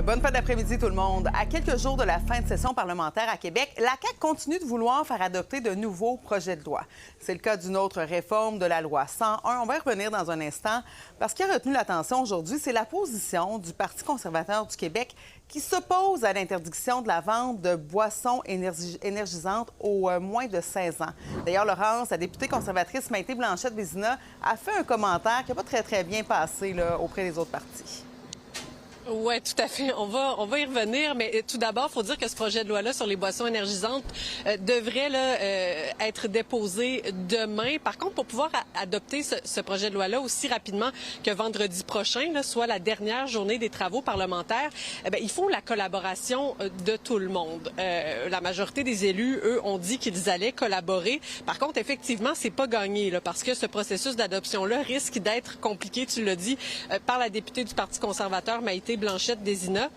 Bonne fin d'après-midi, tout le monde. À quelques jours de la fin de session parlementaire à Québec, la CAQ continue de vouloir faire adopter de nouveaux projets de loi. C'est le cas d'une autre réforme de la loi 101. On va y revenir dans un instant parce qu'il a retenu l'attention aujourd'hui, c'est la position du Parti conservateur du Québec qui s'oppose à l'interdiction de la vente de boissons énergisantes aux moins de 16 ans. D'ailleurs, Laurence, la députée conservatrice Maïté Blanchette-Vézina, a fait un commentaire qui n'a pas très bien passé là, auprès des autres partis. Oui, tout à fait. On va y revenir, mais tout d'abord, il faut dire que ce projet de loi-là sur les boissons énergisantes devrait être déposé demain. Par contre, pour pouvoir adopter ce projet de loi-là aussi rapidement que vendredi prochain, soit la dernière journée des travaux parlementaires, il faut la collaboration de tout le monde. La majorité des élus, eux, ont dit qu'ils allaient collaborer. Par contre, effectivement, c'est pas gagné parce que ce processus d'adoption-là risque d'être compliqué, tu l'as dit, par la députée du Parti conservateur, Maïté Blanchette-Vézina.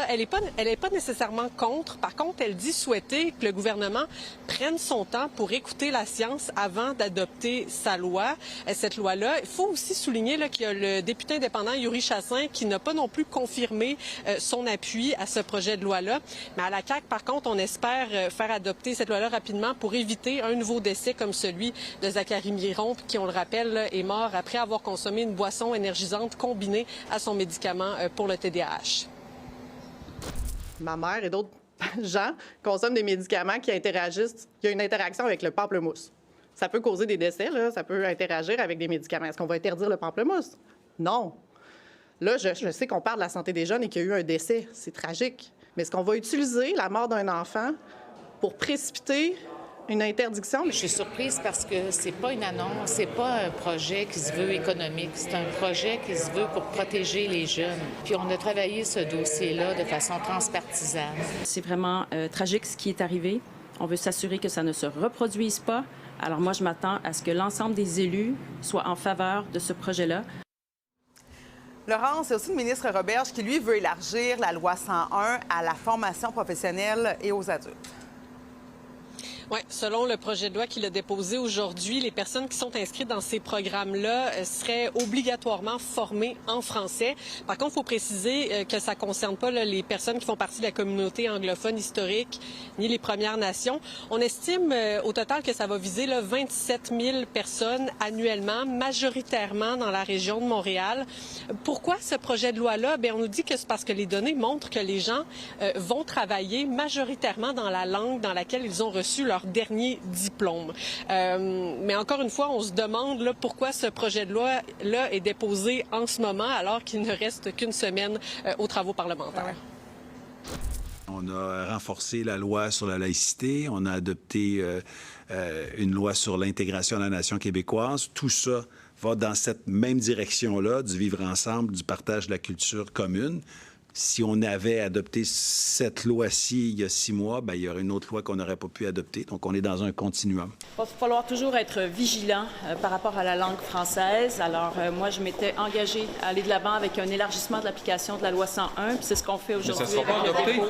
Elle est pas nécessairement contre. Par contre, elle dit souhaiter que le gouvernement prenne son temps pour écouter la science avant d'adopter sa loi. Cette loi-là, il faut aussi souligner qu'il y a le député indépendant Yuri Chassin qui n'a pas non plus confirmé son appui à ce projet de loi-là. Mais à la CAQ, par contre, on espère faire adopter cette loi-là rapidement pour éviter un nouveau décès comme celui de Zachary Miron, qui, on le rappelle, est mort après avoir consommé une boisson énergisante combinée à son médicament pour le TDAH. Ma mère et d'autres gens consomment des médicaments qui interagissent. Il y a une interaction avec le pamplemousse. Ça peut causer des décès, là. Ça peut interagir avec des médicaments. Est-ce qu'on va interdire le pamplemousse? Non. Là, je sais qu'on parle de la santé des jeunes et qu'il y a eu un décès. C'est tragique. Mais est-ce qu'on va utiliser la mort d'un enfant pour précipiter une interdiction? Je suis surprise parce que c'est pas une annonce, c'est pas un projet qui se veut économique, c'est un projet qui se veut pour protéger les jeunes. Puis on a travaillé ce dossier-là de façon transpartisane. C'est vraiment tragique ce qui est arrivé. On veut s'assurer que ça ne se reproduise pas. Alors moi, je m'attends à ce que l'ensemble des élus soient en faveur de ce projet-là. Laurence, c'est aussi le ministre Roberge qui, lui, veut élargir la loi 101 à la formation professionnelle et aux adultes. Oui, selon le projet de loi qu'il a déposé aujourd'hui, les personnes qui sont inscrites dans ces programmes-là seraient obligatoirement formées en français. Par contre, il faut préciser que ça ne concerne pas les personnes qui font partie de la communauté anglophone historique ni les Premières Nations. On estime au total que ça va viser 27 000 personnes annuellement, majoritairement dans la région de Montréal. Pourquoi ce projet de loi-là? Bien, on nous dit que c'est parce que les données montrent que les gens vont travailler majoritairement dans la langue dans laquelle ils ont reçu leur dernier diplôme. Mais encore une fois, on se demande pourquoi ce projet de loi-là est déposé en ce moment alors qu'il ne reste qu'une semaine aux travaux parlementaires. On a renforcé la loi sur la laïcité, on a adopté une loi sur l'intégration de la nation québécoise. Tout ça va dans cette même direction-là, du vivre ensemble, du partage de la culture commune. Si on avait adopté cette loi-ci il y a 6 mois, il y aurait une autre loi qu'on n'aurait pas pu adopter. Donc, on est dans un continuum. Il va falloir toujours être vigilant par rapport à la langue française. Alors, moi, je m'étais engagée à aller de l'avant avec un élargissement de l'application de la loi 101, puis c'est ce qu'on fait aujourd'hui. Mais ça sera pas adopté?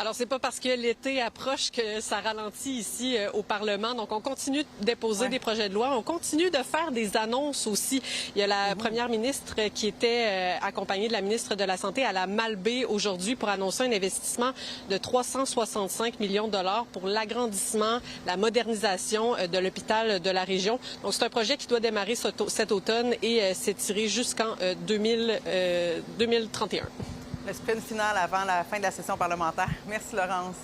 Alors, c'est pas parce que l'été approche que ça ralentit ici au Parlement. Donc, on continue de déposer des projets de loi. On continue de faire des annonces aussi. Il y a la première ministre qui était accompagnée de la ministre de la Santé à la Malbaie aujourd'hui pour annoncer un investissement de 365 millions de dollars pour l'agrandissement, la modernisation de l'hôpital de la région. Donc, c'est un projet qui doit démarrer cet automne et s'étirer jusqu'en 2031. Le sprint final avant la fin de la session parlementaire. Merci, Laurence.